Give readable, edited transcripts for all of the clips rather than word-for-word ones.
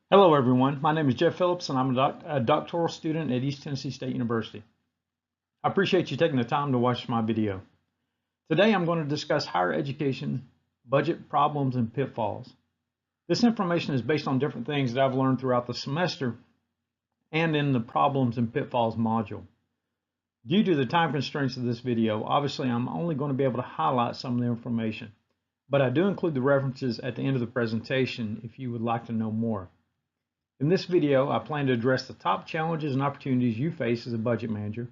Hello everyone, my name is Jeff Phillips and I'm a doctoral student at East Tennessee State University. I appreciate you taking the time to watch my video. Today I'm going to discuss higher education, budget problems and pitfalls. This information is based on different things that I've learned throughout the semester and in the problems and pitfalls module. Due to the time constraints of this video, obviously I'm only going to be able to highlight some of the information, but I do include the references at the end of the presentation if you would like to know more. In this video, I plan to address the top challenges and opportunities you face as a budget manager,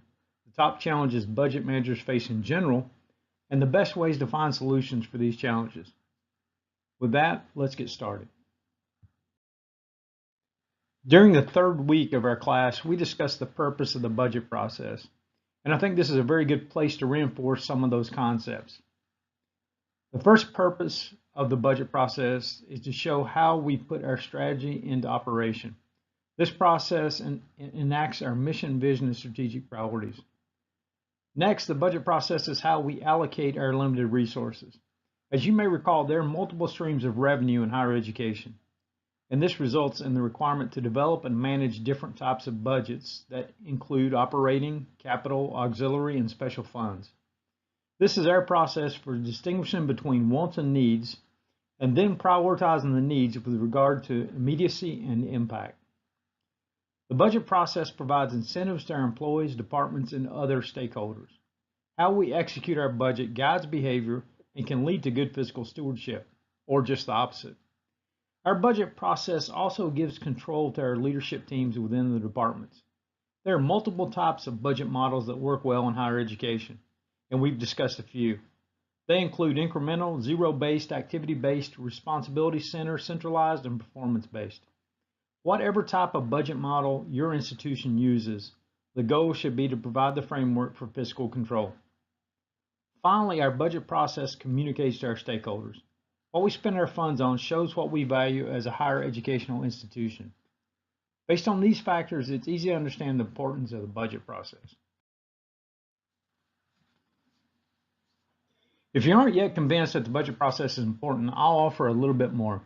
the top challenges budget managers face in general, and the best ways to find solutions for these challenges. With that, let's get started. During the third week of our class, we discussed the purpose of the budget process, and I think this is a very good place to reinforce some of those concepts. The first purpose of the budget process is to show how we put our strategy into operation. This process enacts our mission, vision, and strategic priorities. Next, the budget process is how we allocate our limited resources. As you may recall, there are multiple streams of revenue in higher education, and this results in the requirement to develop and manage different types of budgets that include operating, capital, auxiliary, and special funds. This is our process for distinguishing between wants and needs, and then prioritizing the needs with regard to immediacy and impact. The budget process provides incentives to our employees, departments, and other stakeholders. How we execute our budget guides behavior and can lead to good fiscal stewardship, or just the opposite. Our budget process also gives control to our leadership teams within the departments. There are multiple types of budget models that work well in higher education, and we've discussed a few. They include incremental, zero-based, activity-based, responsibility center, centralized, and performance-based. Whatever type of budget model your institution uses, the goal should be to provide the framework for fiscal control. Finally, our budget process communicates to our stakeholders. What we spend our funds on shows what we value as a higher educational institution. Based on these factors, it's easy to understand the importance of the budget process. If you aren't yet convinced that the budget process is important, I'll offer a little bit more.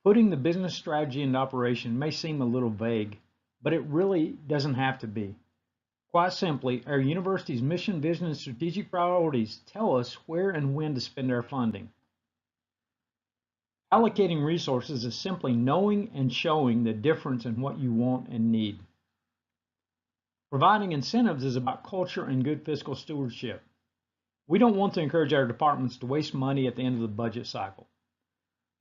Putting the business strategy into operation may seem a little vague, but it really doesn't have to be. Quite simply, our university's mission, vision, and strategic priorities tell us where and when to spend our funding. Allocating resources is simply knowing and showing the difference in what you want and need. Providing incentives is about culture and good fiscal stewardship. We don't want to encourage our departments to waste money at the end of the budget cycle.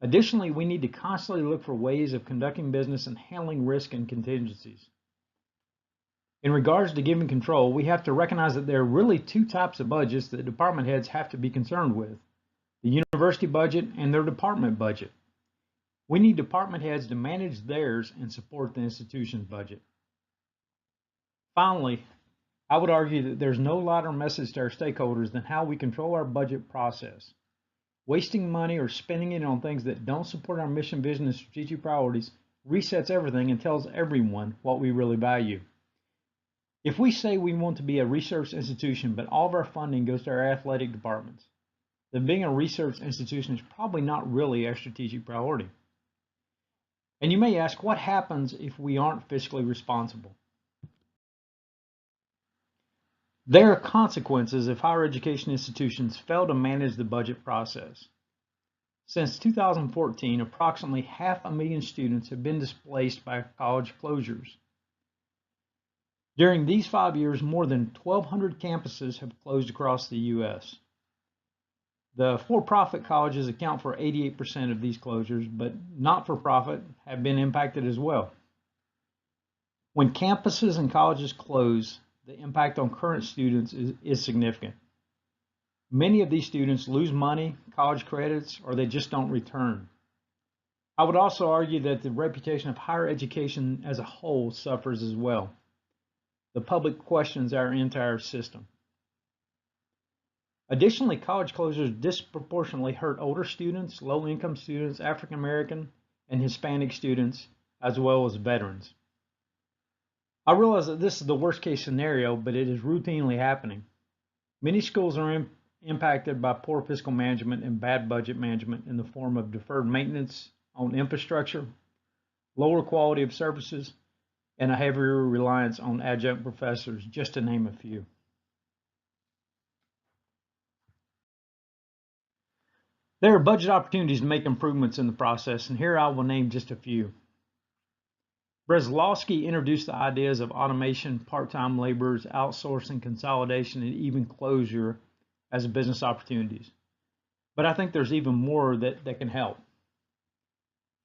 Additionally, we need to constantly look for ways of conducting business and handling risk and contingencies. In regards to giving control, we have to recognize that there are really two types of budgets that department heads have to be concerned with: the university budget and their department budget. We need department heads to manage theirs and support the institution's budget. Finally, I would argue that there's no louder message to our stakeholders than how we control our budget process. Wasting money or spending it on things that don't support our mission, vision, and strategic priorities resets everything and tells everyone what we really value. If we say we want to be a research institution, but all of our funding goes to our athletic departments, then being a research institution is probably not really our strategic priority. And you may ask, what happens if we aren't fiscally responsible? There are consequences if higher education institutions fail to manage the budget process. Since 2014, approximately 500,000 students have been displaced by college closures. During these 5 years, more than 1,200 campuses have closed across the U.S. The for-profit colleges account for 88% of these closures, but not-for-profit have been impacted as well. When campuses and colleges close, the impact on current students is significant. Many of these students lose money, college credits, or they just don't return. I would also argue that the reputation of higher education as a whole suffers as well. The public questions our entire system. Additionally, college closures disproportionately hurt older students, low-income students, African American, and Hispanic students, as well as veterans. I realize that this is the worst case scenario, but it is routinely happening. Many schools are impacted by poor fiscal management and bad budget management in the form of deferred maintenance on infrastructure, lower quality of services, and a heavier reliance on adjunct professors, just to name a few. There are budget opportunities to make improvements in the process, and here I will name just a few. Breslowski introduced the ideas of automation, part-time laborers, outsourcing, consolidation, and even closure as business opportunities. But I think there's even more that can help.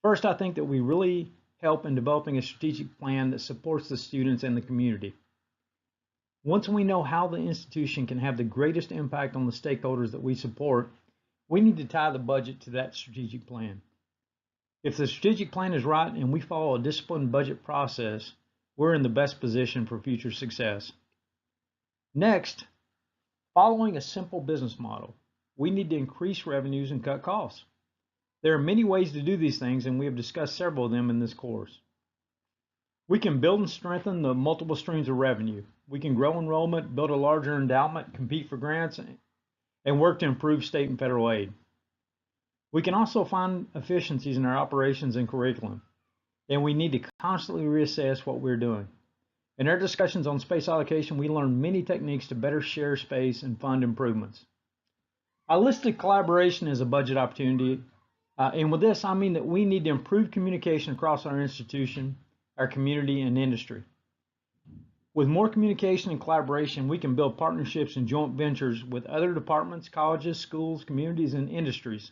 First, I think that we really help in developing a strategic plan that supports the students and the community. Once we know how the institution can have the greatest impact on the stakeholders that we support, we need to tie the budget to that strategic plan. If the strategic plan is right and we follow a disciplined budget process, we're in the best position for future success. Next, following a simple business model, we need to increase revenues and cut costs. There are many ways to do these things, and we have discussed several of them in this course. We can build and strengthen the multiple streams of revenue. We can grow enrollment, build a larger endowment, compete for grants, and work to improve state and federal aid. We can also find efficiencies in our operations and curriculum, and we need to constantly reassess what we're doing. In our discussions on space allocation, we learned many techniques to better share space and fund improvements. I listed collaboration as a budget opportunity, and with this, I mean that we need to improve communication across our institution, our community, and industry. With more communication and collaboration, we can build partnerships and joint ventures with other departments, colleges, schools, communities, and industries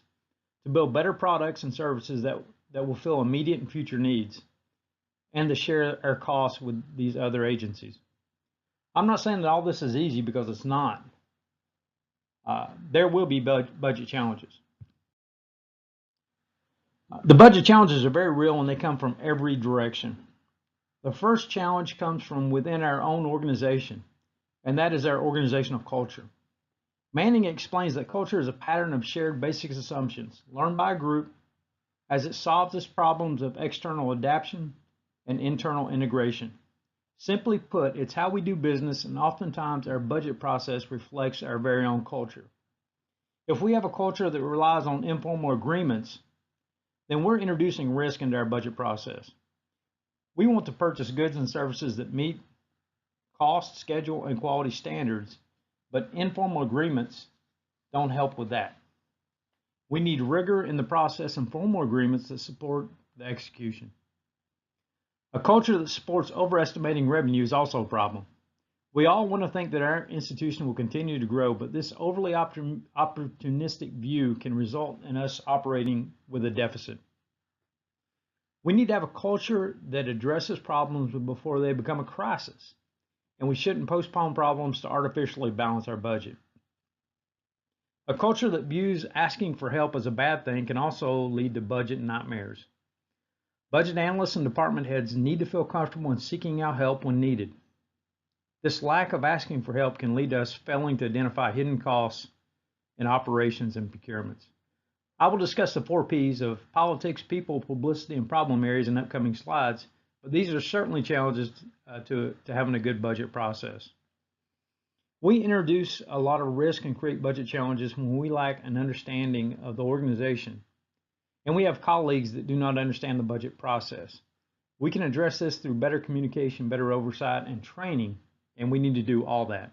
to build better products and services that will fill immediate and future needs, and to share our costs with these other agencies. I'm not saying that all this is easy, because it's not. There will be budget challenges. The budget challenges are very real, and they come from every direction. The first challenge comes from within our own organization, and that is our organizational culture. Manning explains that culture is a pattern of shared basic assumptions learned by a group as it solves its problems of external adaptation and internal integration. Simply put, it's how we do business, and oftentimes our budget process reflects our very own culture. If we have a culture that relies on informal agreements, then we're introducing risk into our budget process. We want to purchase goods and services that meet cost, schedule, and quality standards, but informal agreements don't help with that. We need rigor in the process and formal agreements that support the execution. A culture that supports overestimating revenue is also a problem. We all want to think that our institution will continue to grow, but this overly opportunistic view can result in us operating with a deficit. We need to have a culture that addresses problems before they become a crisis, and we shouldn't postpone problems to artificially balance our budget. A culture that views asking for help as a bad thing can also lead to budget nightmares. Budget analysts and department heads need to feel comfortable in seeking out help when needed. This lack of asking for help can lead to us failing to identify hidden costs in operations and procurements. I will discuss the 4 P's of politics, people, publicity, and problem areas in upcoming slides, but these are certainly challenges to having a good budget process. We introduce a lot of risk and create budget challenges when we lack an understanding of the organization, and we have colleagues that do not understand the budget process. We can address this through better communication, better oversight, and training, and we need to do all that.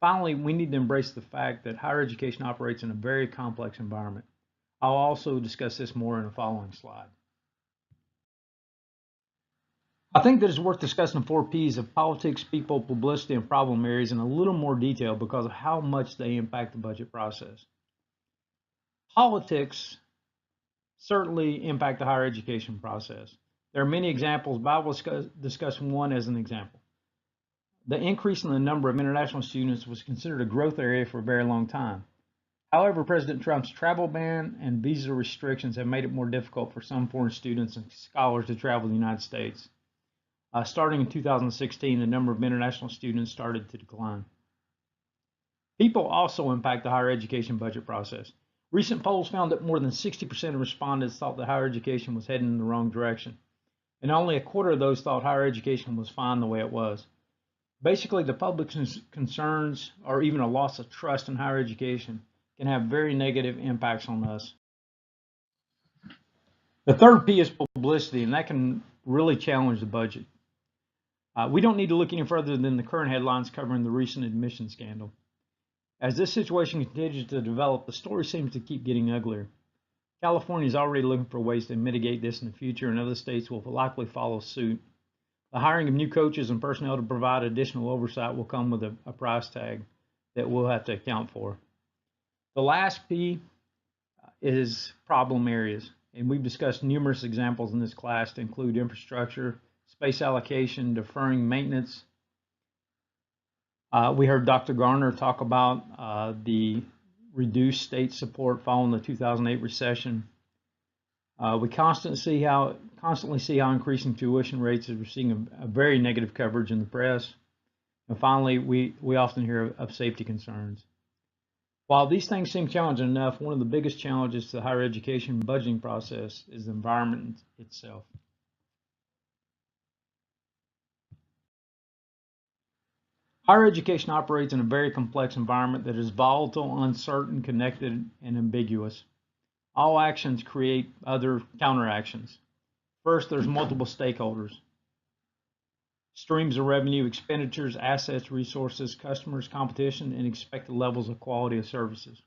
Finally, we need to embrace the fact that higher education operates in a very complex environment. I'll also discuss this more in a following slide. I think that it's worth discussing the 4 P's of politics, people, publicity, and problem areas in a little more detail because of how much they impact the budget process. Politics certainly impact the higher education process. There are many examples, but I will discuss one as an example. The increase in the number of international students was considered a growth area for a very long time. However, President Trump's travel ban and visa restrictions have made it more difficult for some foreign students and scholars to travel to the United States. Starting in 2016, the number of international students started to decline. People also impact the higher education budget process. Recent polls found that more than 60% of respondents thought that higher education was heading in the wrong direction, and only a quarter of those thought higher education was fine the way it was. Basically, the public's concerns or even a loss of trust in higher education can have very negative impacts on us. The third P is publicity, and that can really challenge the budget. We don't need to look any further than the current headlines covering the recent admission scandal. As this situation continues to develop, the story seems to keep getting uglier. California is already looking for ways to mitigate this in the future, and other states will likely follow suit. The hiring of new coaches and personnel to provide additional oversight will come with a price tag that we'll have to account for. The last P is problem areas, and we've discussed numerous examples in this class to include infrastructure, space allocation, deferring maintenance. We heard Dr. Garner talk about the reduced state support following the 2008 recession. We constantly see how increasing tuition rates is receiving a very negative coverage in the press. And finally, we often hear of safety concerns. While these things seem challenging enough, one of the biggest challenges to the higher education budgeting process is the environment itself. Higher education operates in a very complex environment that is volatile, uncertain, connected, and ambiguous. All actions create other counteractions. First, there's multiple stakeholders. Streams of revenue, expenditures, assets, resources, customers, competition, and expected levels of quality of services.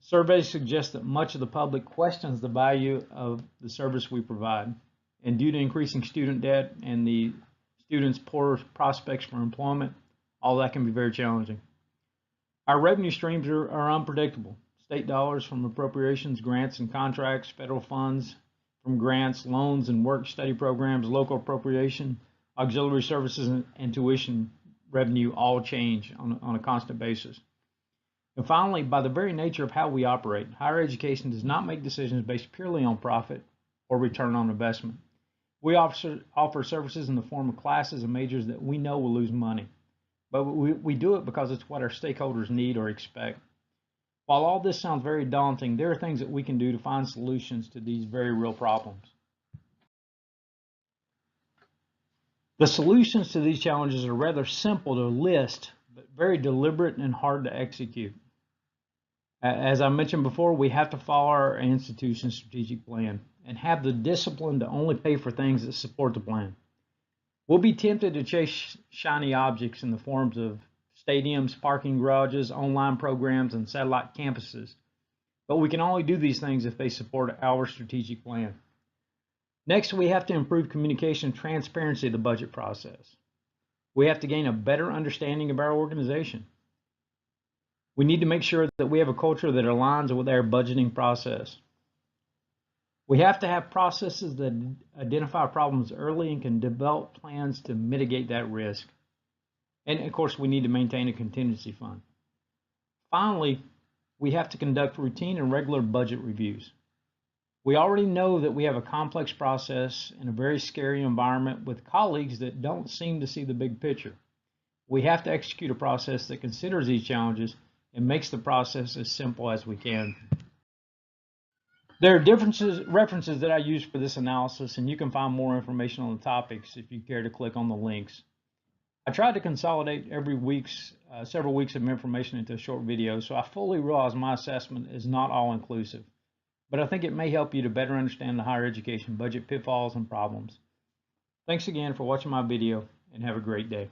Surveys suggest that much of the public questions the value of the service we provide. And due to increasing student debt and the students' poor prospects for employment, all that can be very challenging. Our revenue streams are unpredictable. State dollars from appropriations, grants and contracts, federal funds from grants, loans and work study programs, local appropriation, auxiliary services, and tuition revenue all change on a constant basis. And finally, by the very nature of how we operate, higher education does not make decisions based purely on profit or return on investment. We offer services in the form of classes and majors that we know will lose money, but we do it because it's what our stakeholders need or expect. While all this sounds very daunting, there are things that we can do to find solutions to these very real problems. The solutions to these challenges are rather simple to list, but very deliberate and hard to execute. As I mentioned before, we have to follow our institution's strategic plan and have the discipline to only pay for things that support the plan. We'll be tempted to chase shiny objects in the forms of stadiums, parking garages, online programs, and satellite campuses, but we can only do these things if they support our strategic plan. Next, we have to improve communication and transparency of the budget process. We have to gain a better understanding of our organization. We need to make sure that we have a culture that aligns with our budgeting process. We have to have processes that identify problems early and can develop plans to mitigate that risk. And of course, we need to maintain a contingency fund. Finally, we have to conduct routine and regular budget reviews. We already know that we have a complex process in a very scary environment with colleagues that don't seem to see the big picture. We have to execute a process that considers these challenges and makes the process as simple as we can. There are references that I use for this analysis, and you can find more information on the topics if you care to click on the links. I tried to consolidate several weeks of information into a short video, so I fully realize my assessment is not all-inclusive, but I think it may help you to better understand the higher education budget pitfalls and problems. Thanks again for watching my video, and have a great day.